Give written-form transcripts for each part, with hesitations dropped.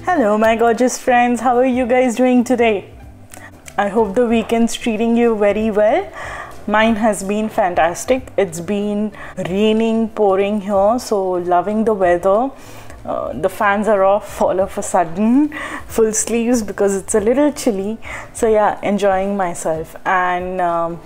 Hello, my gorgeous friends. How are you guys doing today? I hope the weekend's treating you very well. Mine has been fantastic. It's been raining, pouring here, so loving the weather. The fans are off all of a sudden, full sleeves because it's a little chilly. So yeah, enjoying myself. And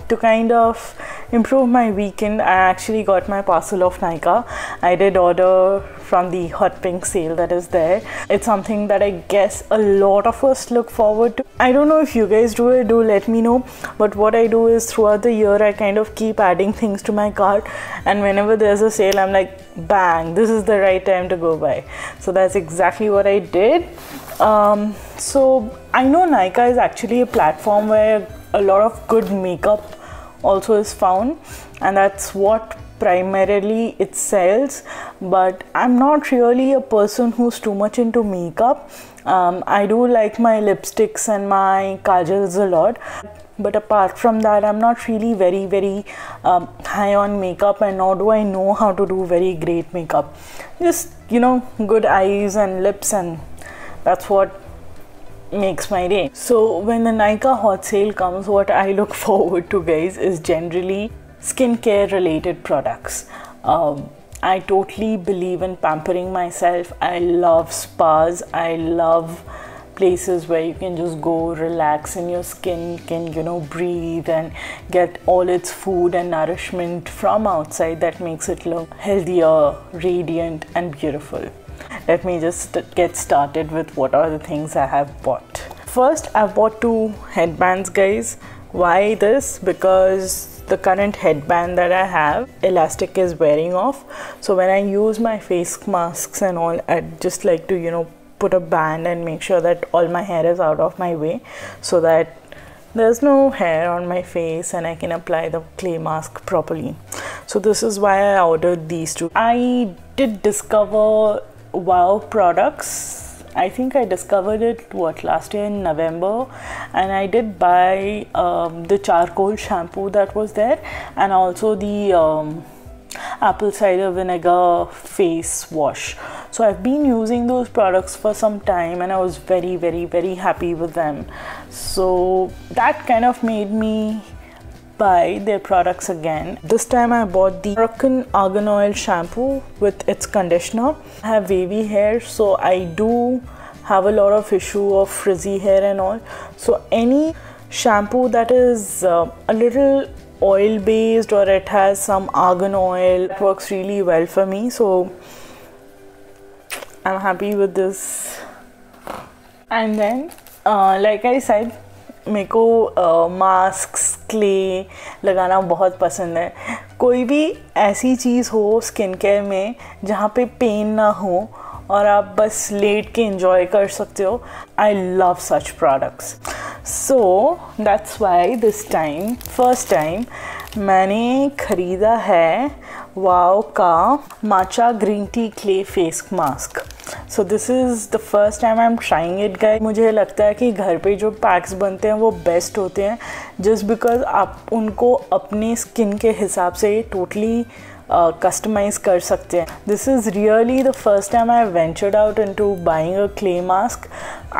to kind of improve my weekend, I actually got my parcel of Nykaa. I did order from the hot pink sale that is there. It's something that I guess a lot of us look forward to. I don't know if you guys do it, do let me know. But what I do is throughout the year, I kind of keep adding things to my cart, and whenever there's a sale, I'm like, bang, this is the right time to go buy. So that's exactly what I did. So I know Nykaa is actually a platform where a lot of good makeup also is found, and that's what primarily it sells. But I'm not really a person who's too much into makeup. I do like my lipsticks and my kajals a lot, but apart from that, I'm not really very high on makeup, and nor do I know how to do very great makeup. Just, you know, good eyes and lips, and that's what makes my day. So when the Nykaa hot sale comes, what I look forward to, guys, is generally skincare related products. I totally believe in pampering myself. I love spas. I love places where you can just go relax and your skin can, you know, breathe and get all its food and nourishment from outside that makes it look healthier, radiant and beautiful. Let me just get started with what are the things I have bought. First, I've bought 2 headbands, guys. Why this? Because the current headband that I have, elastic is wearing off. So when I use my face masks and all, I'd just like to, you know, put a band and make sure that all my hair is out of my way so that there's no hair on my face and I can apply the clay mask properly. So this is why I ordered these 2. I did discover Wow products. I think I discovered it last year in November, and I did buy the charcoal shampoo that was there, and also the apple cider vinegar face wash. So I've been using those products for some time and I was very happy with them. So that kind of made me buy their products again. This time I bought the Moroccan Argan Oil shampoo with its conditioner. I have wavy hair, so I do have a lot of issue of frizzy hair and all. So any shampoo that is a little oil based or it has some argan oil, it works really well for me. So I'm happy with this. And then like I said, मेरे को masks clay लगाना बहुत पसंद है. कोई भी ऐसी चीज़ हो स्किन केयर में जहाँ पे पेन ना हो और आप बस लेट के enjoy कर सकते हो. I love such products. So that's why this time, first time, मैंने खरीदा है वाओ का matcha green tea clay face mask. So this is the first time I'm trying it, guys. मुझे लगता है कि घर पे जो पैक्स बनते हैं वो बेस्ट होते हैं, just because आप उनको अपने स्किन के हिसाब से टोटली कस्टमाइज कर सकते हैं. This is really the first time I ventured out into buying a clay mask.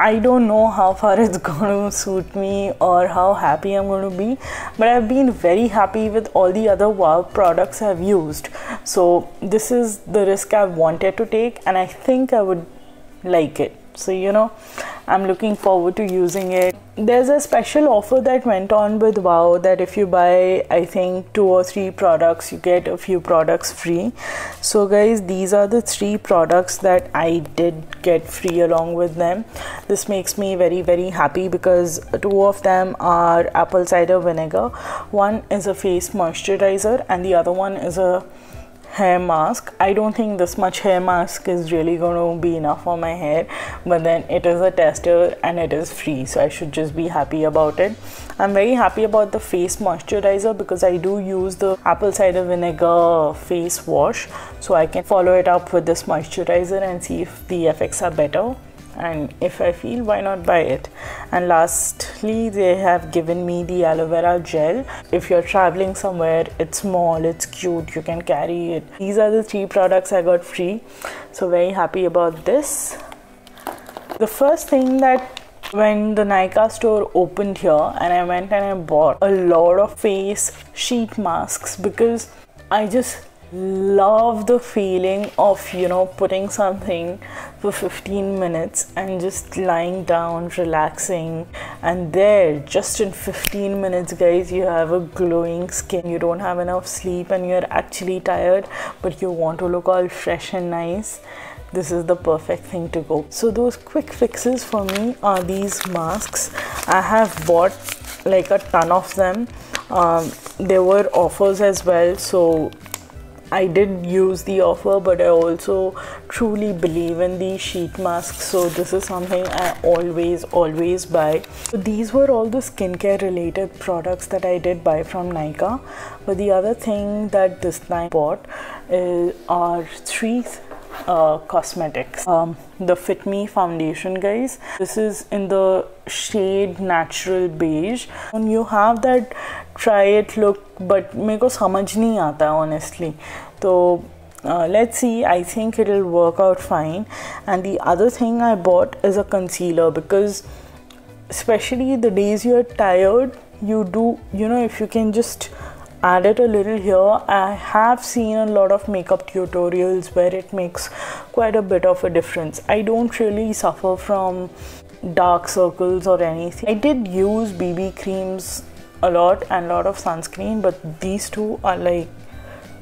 I don't know how far it's going to suit me or how happy I'm going to be, but I've been very happy with all the other Wow products I've used. So this is the risk I've wanted to take, and I think I would like it. So, you know, I'm looking forward to using it. There's a special offer that went on with Wow that if you buy, I think 2 or 3 products, you get a few products free. So guys, these are the 3 products that I did get free along with them. This makes me very happy because 2 of them are apple cider vinegar. One is a face moisturizer and the other one is a hair mask. I don't think this much hair mask is really going to be enough for my hair, but then it is a tester and it is free, so I should just be happy about it. I'm very happy about the face moisturizer because I do use the apple cider vinegar face wash, so I can follow it up with this moisturizer and see if the effects are better. and if I feel, why not buy it. And lastly, they have given me the aloe vera gel. If you're traveling somewhere, it's small, it's cute, you can carry it. These are the 3 products I got free, so very happy about this. The first thing that when the Nykaa store opened here, and I went and I bought a lot of face sheet masks because I just love the feeling of, you know, putting something for 15 minutes and just lying down, relaxing, and there, just in 15 minutes, guys, you have a glowing skin. You don't have enough sleep and you're actually tired, but you want to look all fresh and nice. This is the perfect thing to go. So those quick fixes for me are these masks. I have bought like a ton of them. There were offers as well, so I did use the offer, but I also truly believe in these sheet masks, so this is something I always buy. So these were all the skincare related products that I did buy from Nykaa. But the other thing that this time I bought are three cosmetics. The Fit Me foundation, guys. This is in the shade Natural Beige. And you have that try it look, but मेरे को समझ नहीं आता honestly. So let's see. I think it'll work out fine. And the other thing I bought is a concealer, because especially the days you're tired, you know, if you can just add it a little here. I have seen a lot of makeup tutorials where it makes quite a bit of a difference. I don't really suffer from dark circles or anything. I did use BB creams a lot and a lot of sunscreen, but these two are like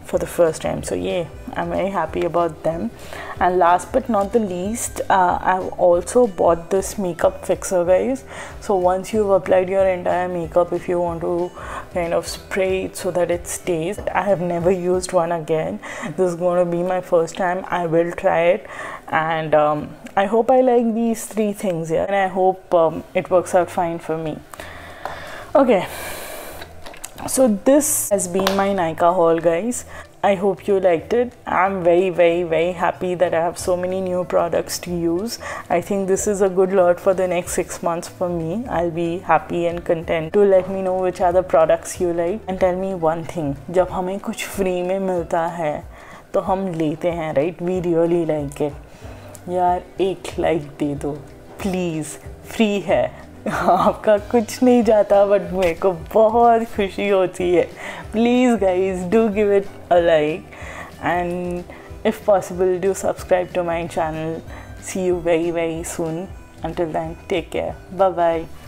for the first time, so yeah, I'm very happy about them. And last but not the least, I've also bought this makeup fixer, guys. So once you've applied your entire makeup, if you want to kind of spray it so that it stays, I have never used one again. This is going to be my first time. I will try it, and I hope I like these three things here, and I hope it works out fine for me. Okay, so this has been my Nykaa haul, guys. I hope you liked it. I'm very happy that I have so many new products to use. I think this is a good lot for the next 6 months for me. I'll be happy and content. To let me know which are the products you like, and tell me one thing, जब हमें कुछ free में मिलता है तो हम लेते हैं, right? We really like it. यार एक like दे दो प्लीज़, फ्री है, आपका कुछ नहीं जाता, बट मेरे को बहुत खुशी होती है. Please guys, do give it a like, and if possible do subscribe to my channel. See you very soon. Until then, take care. Bye bye.